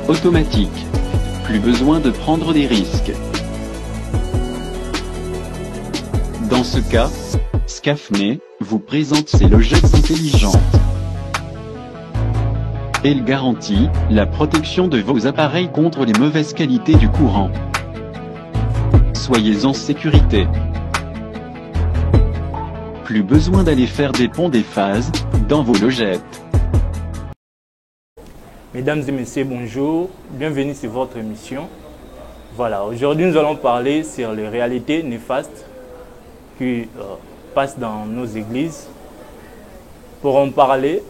automatique. Plus besoin de prendre des risques. Dans ce cas, Scafné vous présente ses logettes intelligentes. Elle garantit la protection de vos appareils contre les mauvaises qualités du courant. Soyez en sécurité. Plus besoin d'aller faire des ponts des phases dans vos logettes. Mesdames et messieurs, bonjour. Bienvenue sur votre émission. Voilà, aujourd'hui nous allons parler sur les réalités néfastes qui passent dans nos églises. Pour en parler,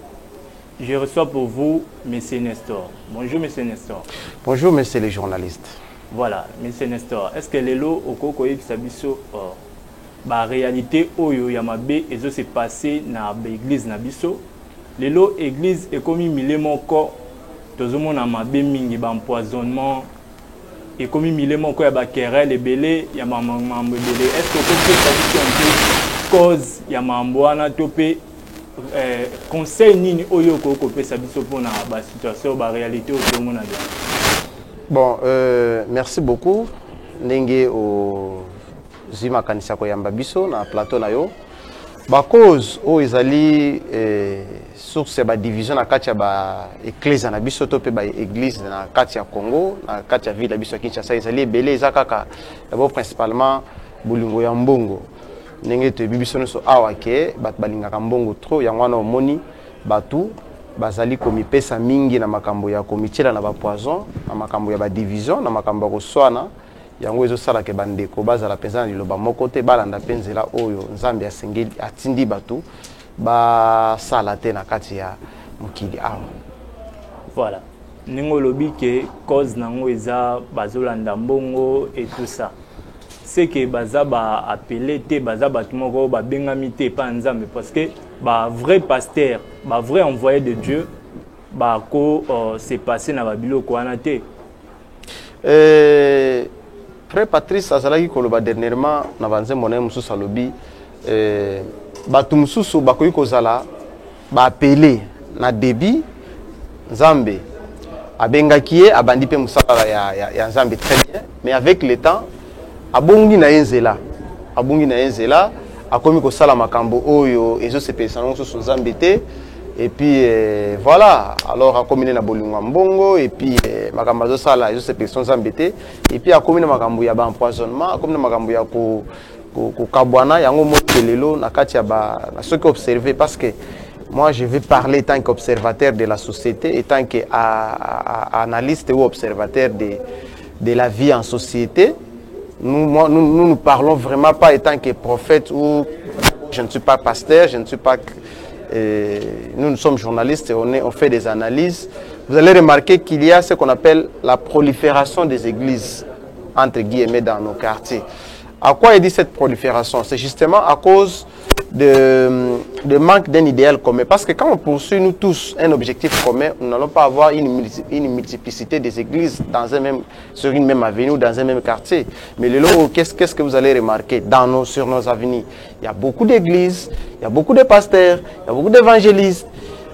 je reçois pour vous M. Nestor. Bonjour M. Nestor. Bonjour messieurs les journalistes. Voilà, M. Nestor, est-ce que les lots au Koko Sabiso la réalité oyo yamabe et se passé na l'église na biso les lots église et comme mille moko tozomo na mabe mingi ba empoisonnement et comme mille moko ya ba querelle ebele ya mamambo ebele est-ce que peut sabiso un peu cause ya mamboana topé conseil nini oyo Koko pesa biso pona ba situation ba réalité oyo mona bien. Bon, merci beaucoup. Ndenge au zima kanisa ko yamba biso na plateau na yo. Ba cause o ezali source ba division na kati ya ba église na biso to pe ba église na kati ya Congo, na kati ya ville ya biso Kinshasa ezali ebele ezakaka d'abord principalement bolingo ya mbongo. Ndenge te bibiso no so awa ke bat balingaka mbongo trop ya ngwana omoni batu bazali komipesa mingi na makambo ya komitela na ba poison na makambo ya ba division na makambo ya koswana yango ezosala ke bandeko bazala peza na liloba moko te balanda penzela oyo nzambe asengeli atindi batu basala te na kati ya mokili awa. Voilà, ningo lobi ke cause nango eza bazolanda mbongo et tout ça. C'est que baza ba appelé te baza batu moko ba bengami te pa nzambe parce que ba vrai pasteur, ba vrai envoyé de Dieu ba ko s'est passé na ba biloko wana te. Frère Patrice azalaki koloba dernièrement na banze mona mususu alobi batu mususu bakoki kozala ba appelé na débit nzambe abengaki ye abandi pe musala ya nzambe très bien mais avec le temps abongi na yenzela akomi kosala makambo oyo ezo sepesa nango so nzambe te et puis voilà alors akomi na bolingo mbongo et puis makambo zo sala ezo sepesa nzambe te et puis akomi na makambo ya ba empoisonnement akomi na makambo ya ko kabwana yango motelelo na kati ya ba na ce que observer parce que moi je vais parler tant qu'observateur de la société et tant qu'analyste ou observateur de la vie en société. Nous parlons vraiment pas étant que prophète ou je ne suis pas pasteur, je ne suis pas... nous sommes journalistes et on fait des analyses. Vous allez remarquer qu'il y a ce qu'on appelle la prolifération des églises, entre guillemets, dans nos quartiers. À quoi est dit cette prolifération? C'est justement à cause de manque d'un idéal commun. Parce que quand on poursuit nous tous un objectif commun, nous n'allons pas avoir une multiplicité des églises sur une même avenue ou dans un même quartier. Mais le lot, qu'est-ce que vous allez remarquer sur nos avenues? Il y a beaucoup d'églises, il y a beaucoup de pasteurs, il y a beaucoup d'évangélistes.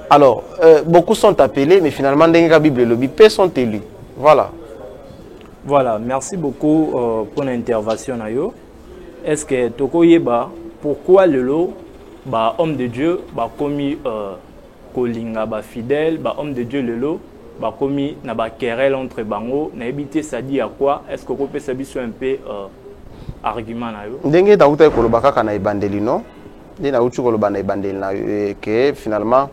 Alors, beaucoup sont appelés, mais finalement, dans la Bible, le Bible sont élus. Voilà. Voilà, merci beaucoup pour l'intervention. Est-ce que Toko Yeba, pourquoi le lot, bah, homme de Dieu, bah, commis Kolinga, bah, fidèle, bah, homme de Dieu, le lot, bah, commis na ba querelle entre bango, na habité ça dit à quoi? Est-ce que vous pouvez savoir un peu argument na yo? Ndenge ta uta koloba kaka na ibandeli non? Ndenge na utu koloba na ibandeli na que finalement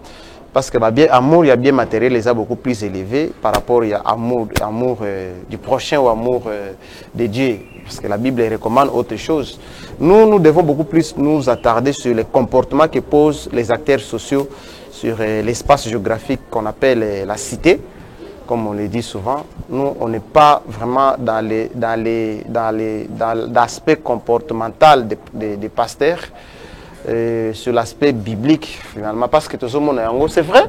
parce que bien amour il y a bien matériel les a beaucoup plus élevé par rapport à amour du prochain ou amour de Dieu parce que la Bible recommande autre chose. Nous devons beaucoup plus nous attarder sur les comportements que posent les acteurs sociaux sur l'espace géographique qu'on appelle la cité, comme on le dit souvent. Nous on n'est pas vraiment dans l'aspect comportemental des pasteurs. Sur l'aspect biblique finalement parce que tout ce monde c'est vrai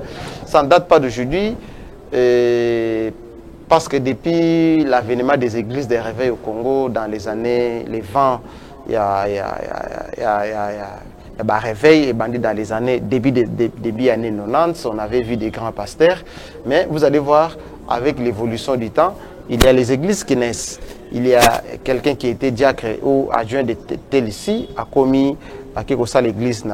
ça ne date pas d'aujourd'hui parce que depuis l'avènement des églises des réveils au Congo dans les années les 20 il y a réveil et bandit dans les années début années 90 on avait vu des grands pasteurs mais vous allez voir avec l'évolution du temps, il y a les églises qui naissent. Il y a quelqu'un qui était diacre ou adjoint de tel ici, a commis à quelque chose l'église.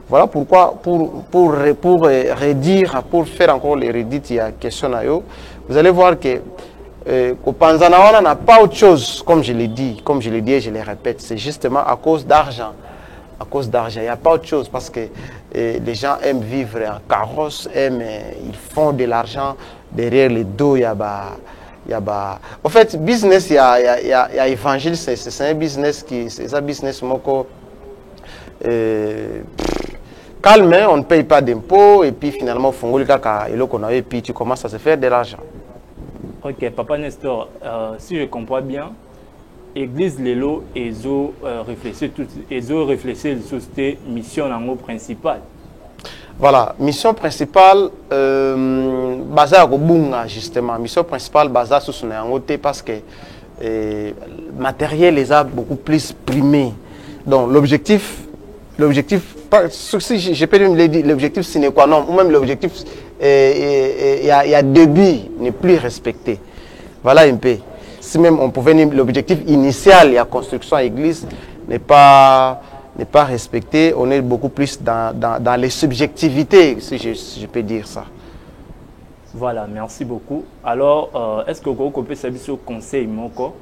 Voilà pourquoi, pour redire, pour faire encore les redites, il y a question à eux. Vous allez voir que Panzanawana n'a pas autre chose, comme je l'ai dit et je le répète, c'est justement à cause d'argent. À cause d'argent, il n'y a pas autre chose parce que les gens aiment vivre en carrosse, ils font de l'argent derrière les dos. En fait, business, il y a évangile, c'est un business c'est un business calme, on ne paye pas d'impôts et puis finalement, et puis tu commences à se faire de l'argent. Ok, Papa Nestor, si je comprends bien, Église Lelo ezo réfléchir sur cette mission principale. Voilà, mission principale basée à Gobunga justement. Mission principale basée sur son côté parce que matériel les a beaucoup plus primé. Donc l'objectif, si je peux dire l'objectif sine qua non, ou même l'objectif il y a début n'est plus respecté. Voilà un peu. Si même on pouvait dire l'objectif initial, la construction à l'église n'est pas respecté, on est beaucoup plus dans les subjectivités, si je peux dire ça. Voilà, merci beaucoup. Alors, est-ce que vous pouvez savoir ce conseil moko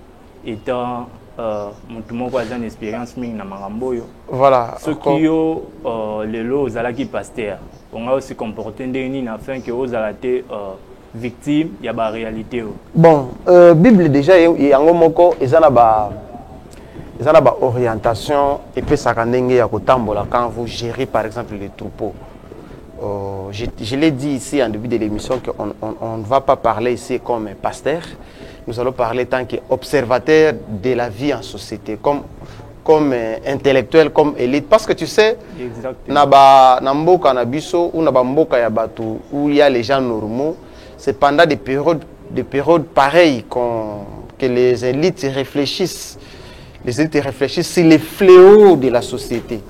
étant une expérience dans Maramboyo? Voilà. Ceux qui ont les lots qui pasteur, on a aussi comporté afin que vous ayez victime, il y a la réalité. Bon, Bible déjà, il y a un moko, il y a une orientation et puis ça quand vous gérez par exemple les troupeaux. Je l'ai dit ici en début de l'émission qu'on ne va pas parler ici comme pasteur, nous allons parler tant qu'observateur de la vie en société, comme intellectuel, comme élite. Parce que tu sais, Namboka Nabiso ou Nabamboka Yabatu, où il y a les gens normaux, c'est pendant des périodes pareilles que les élites réfléchissent. Les élites réfléchissent sur les fléaux de la société.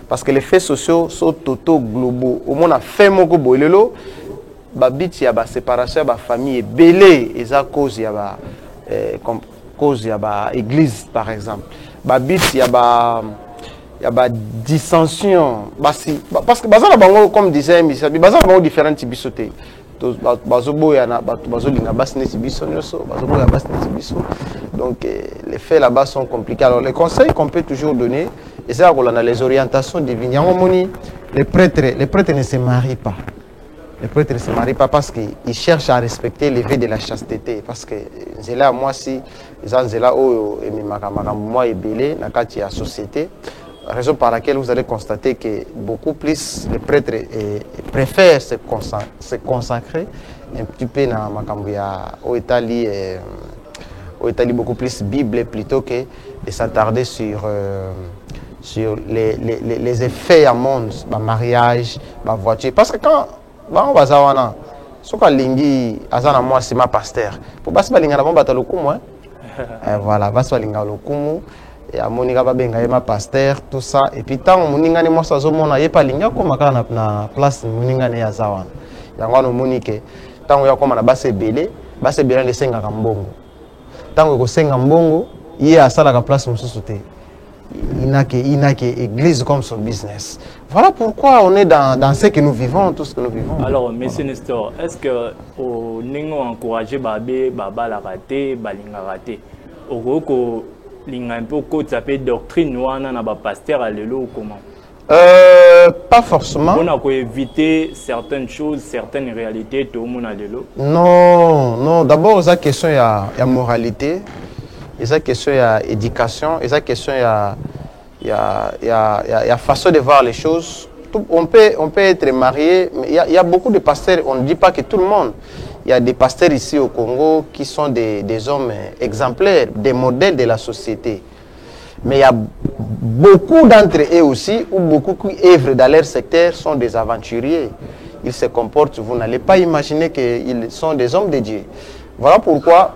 Parce que les faits sociaux sont totaux globaux. Au moins, on a fait mon gobo. Il y a la séparation de la famille. Belé, et ça cause il y a l'église, par exemple. Il y a la dissension. Parce que, comme disait Michel, il y a différents types de sautés. Donc les faits là-bas sont compliqués. Alors les conseils qu'on peut toujours donner, et c'est là qu'on a les orientations divines. Les prêtres ne se marient pas. Les prêtres ne se marient pas parce qu'ils cherchent à respecter les vœux de la chasteté. Parce que là, moi, si ils là moi et belé dans la société, raison par laquelle vous allez constater que beaucoup plus les prêtres préfèrent se consacrer un petit peu dans au Italie beaucoup plus Bible plutôt que de s'attarder sur les effets à monde, le mariage, la voiture. Parce que quand on va à ce qu'on lingi azana moi c'est ma pasteur pour basi balinga na bomba talokumu voilà basi balinga lokumu et à moninga babenga ma pasteur tout ça et puis tant moninga ni moi ça zomona yepa linga ko makana na place moninga ne yazawana yango no monike tant ya koma na basi belé le senga kambongo tant ko senga mbongo ye asala ka place mususu te il n'a que église comme son business. Voilà pourquoi on est dans ce que nous vivons, tout ce que nous vivons. Alors, monsieur Nestor, est-ce que vous avez encouragé Baba la raté, Balinga raté? Ou un peu ça peut doctrine ou un pasteur à l'élo ou comment? Pas forcément. On a éviter certaines choses, certaines réalités, tout le monde à l'élo? Non. D'abord, la question il y a moralité. Il y a question d'éducation, il y a question il y a façon de voir les choses. On peut être marié, mais il y a beaucoup de pasteurs, on ne dit pas que tout le monde. Il y a des pasteurs ici au Congo qui sont des hommes exemplaires, des modèles de la société. Mais il y a beaucoup d'entre eux aussi, ou beaucoup qui œuvrent dans leur secteur, sont des aventuriers. Ils se comportent, vous n'allez pas imaginer qu'ils sont des hommes de Dieu. Voilà pourquoi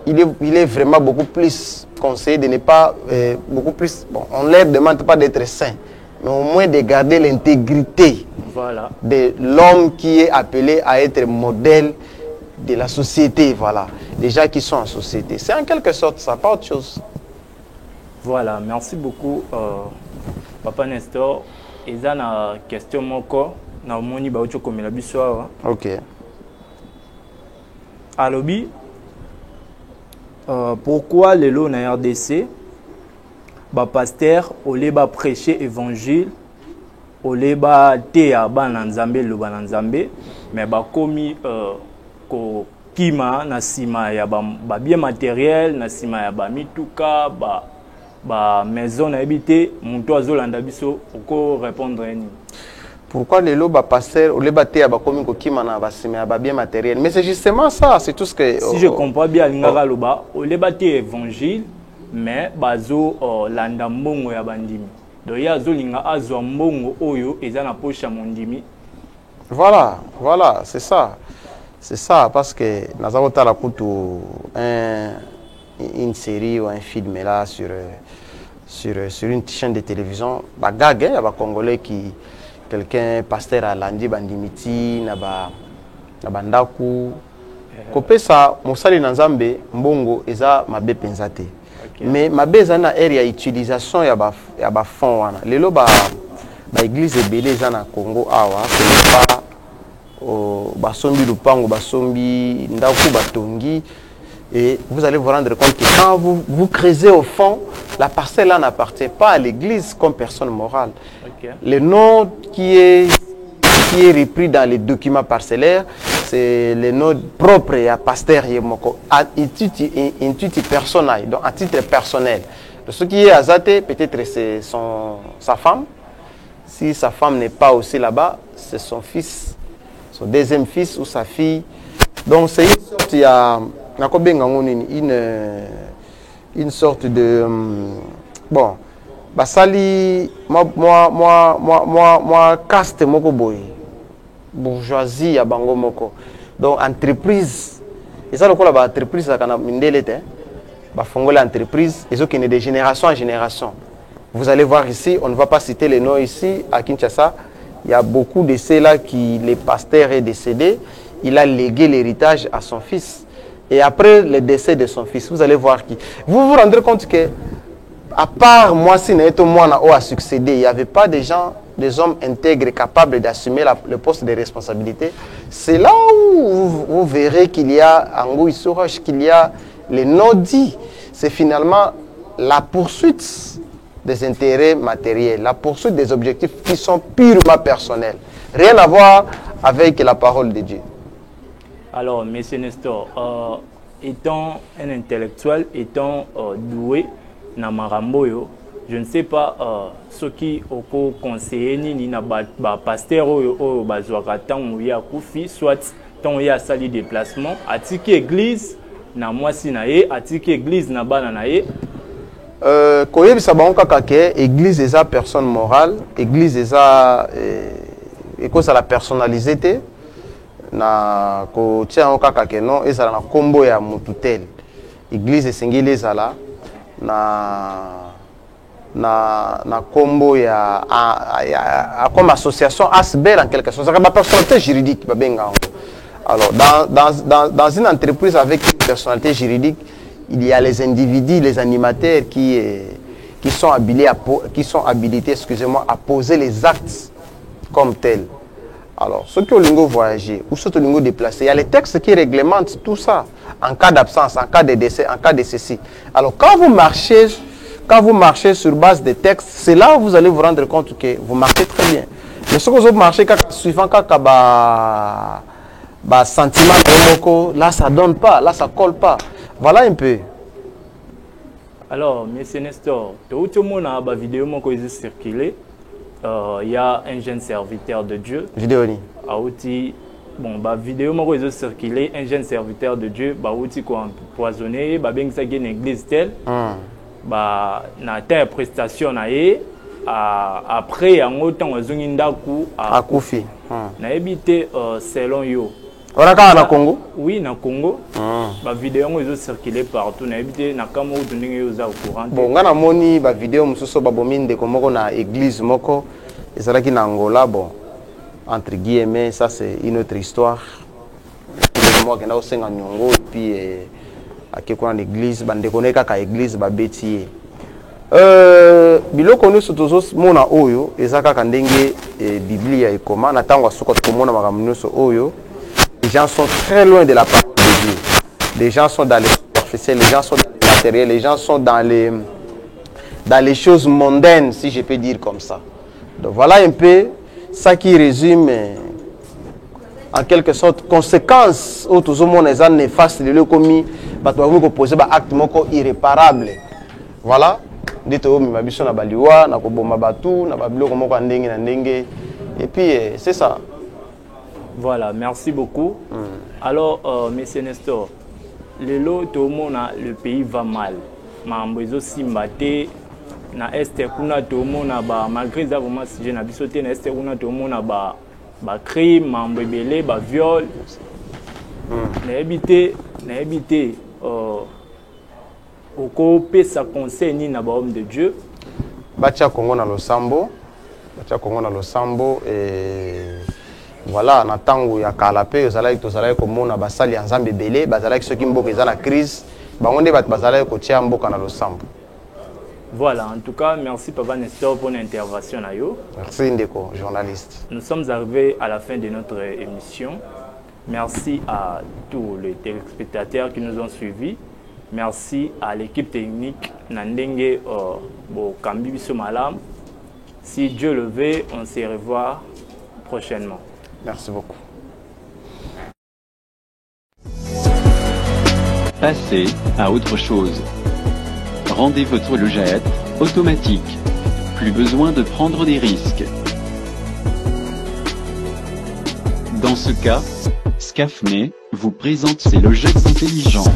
il est vraiment beaucoup plus conseillé de ne pas, beaucoup plus, bon, on ne leur demande pas d'être saint, mais au moins de garder l'intégrité de l'homme qui est appelé à être modèle de la société, voilà. Les gens qui sont en société. C'est en quelque sorte ça, pas autre chose. Voilà, merci beaucoup, Papa Nestor. Et ça, une question moko, na moni ba ucho komela biso awa. Ok. Alobi, pourquoi les lots na RDC, ba pasteur, au lieu ba prêcher évangile, au lieu ba théa ba nanzambe lo ba nanzambe, mais ba komi ko kima na sima ya ba bien matériel, na sima ya ba mituka, ba maison na habité, mon toit zolanda biso, oko répondre ni. Pourquoi les lots pasteur au lébaté à bakomi kokima na basime ba bien matériel, mais c'est justement ça, c'est tout ce que si je comprends bien ngara loba au lébaté évangile mais bazo landa mbongo ya bandimi donc ya zolinga azwa mbongo oyo eza na poche mondimi. Voilà, voilà, c'est ça. C'est ça parce que nazako tala kutu une série ou un film là sur une chaîne de télévision bagag il y a ba congolais qui quelqu'un pasteur à landi bandimiti na bandaku kopesa mosali na nzambe mbongo eza mabe penzate mais mabe eza na area utilisation ya ba fond wana lelo ba église ebele eza na Congo awa pas basombi lupango basombi ndaku batongi et vous allez vous rendre compte que quand vous creusez au fond, la parcelle là n'appartient pas à l'église comme personne morale. Okay. Le nom qui est repris dans les documents parcellaires, c'est le nom propre à pasteur Yemoko, à titre personnel, donc à titre personnel. Donc, ce qui est azate, peut-être c'est sa femme. Si sa femme n'est pas aussi là-bas, c'est son fils, son deuxième fils ou sa fille. Donc c'est une sorte, il y a une sorte de bon basali moi caste moko boy bourgeoisie ya bango moko donc entreprise et ça le quoi la entreprise ça kana mindelete ba fongola entreprise et qui est de génération en génération. Vous allez voir ici, on ne va pas citer les noms ici à Kinshasa, il y a beaucoup de ceux-là qui le pasteur est décédé, il a légué l'héritage à son fils. Et après le décès de son fils, vous allez voir qui. Vous vous rendrez compte que, à part moi, si moi a succédé, il n'y avait pas des gens, des hommes intègres capables d'assumer le poste de responsabilité. C'est là où vous verrez qu'il y a Angou Isoroche, qu'il y a les non-dits. C'est finalement la poursuite des intérêts matériels, la poursuite des objectifs qui sont purement personnels. Rien à voir avec la parole de Dieu. Alors, M. Nestor, étant un intellectuel, étant doué, Namaramboyo, je ne sais pas ce qui au conseiller ni na pasteur ou bazouakatan ou ya koufi, soit tant ya sali déplacement, atiki église na mwasi na ye, atiki église na bana na ye. Koyebi sabanka kake église eza personne morale, église eza école la personnalité. Na ko tia on kaka ke non ezala na kombo ya mututel église esengeli ezala na kombo ya comme association ASBER en quelque sorte, c'est personnalité juridique babenga. Alors dans une entreprise avec une personnalité juridique, il y a les individus, les animateurs qui sont habilités, excusez-moi, à poser les actes comme tels. Alors, ceux qui ont lingo voyagé ou ceux qui ont lingo déplacé, il y a les textes qui réglementent tout ça en cas d'absence, en cas de décès, en cas de ceci. Alors, quand vous marchez sur base des textes, c'est là où vous allez vous rendre compte que vous marchez très bien. Mais ce que vous marchez suivant sentiment de là ça donne pas, là ça colle pas. Voilà un peu. Alors, M. Nestor, tout le monde a une vidéo qui est circulée. Il y a un jeune serviteur de Dieu. Vidéo ni. Bon, vidéo moi ils ont circulé un jeune serviteur de Dieu, quoi empoisonné, bien ça une église telle. Na prestation na après en autant aux ndaku à Koufi. Na habité selon yo. On a na Congo? Oui, na Congo. Vidéo ils ont circulé partout. Na habité na kamo donné aux au courant. Bon, on a moni vidéo mususo babominde komoko na église moko ezalaki na Angola. Bon, entre guillemets, ça c'est une autre histoire. moi qui n'a aussi un nyongo et puis à quelque chose l'église bande connaît qu'à église ba bêtier biloko nous surtout mona oyo ezaka kandenge biblia et comment natangwa soko komona makambo nyonso oyo les gens sont très loin de la parole de Dieu. Les gens sont dans les superficiels, les gens sont dans les matériels, les gens sont dans les choses mondaines, si je peux dire comme ça. Donc voilà un peu ça qui résume en quelque sorte conséquences où tout le monde est néfaste de le commis, parce que poser un acte irréparable. Voilà. Dites au mimabiso na baliwa na koboma batu na babiloko moko ndenge na ndenge et puis c'est ça. Voilà, merci beaucoup. Alors, Monsieur Nestor, le pays va mal. Mambozo Simbate, na este kuna tomona ba malgré ça vraiment si je na bisoté na este kuna tomona ba crime, mambebele, ba viol. Na éviter au pesa conseil ni na ba homme de Dieu. Batia Congo na losambo et voilà, na tango ya kalape ozalaki tozalaki komona basali ya nzambe belé bazalaki soki mboka eza na crise bango nde bato bazalaki kotia mboka na losambo. Voilà, en tout cas, merci Papa Nestor pour l'intervention. Merci Ndeko, journaliste. Nous sommes arrivés à la fin de notre émission. Merci à tous les téléspectateurs qui nous ont suivis. Merci à l'équipe technique Nandenge Kambi Malam. Si Dieu le veut, on se revoit prochainement. Merci beaucoup. Passez à autre chose. Rendez votre logette automatique. Plus besoin de prendre des risques. Dans ce cas, Scafné vous présente ses logettes intelligentes.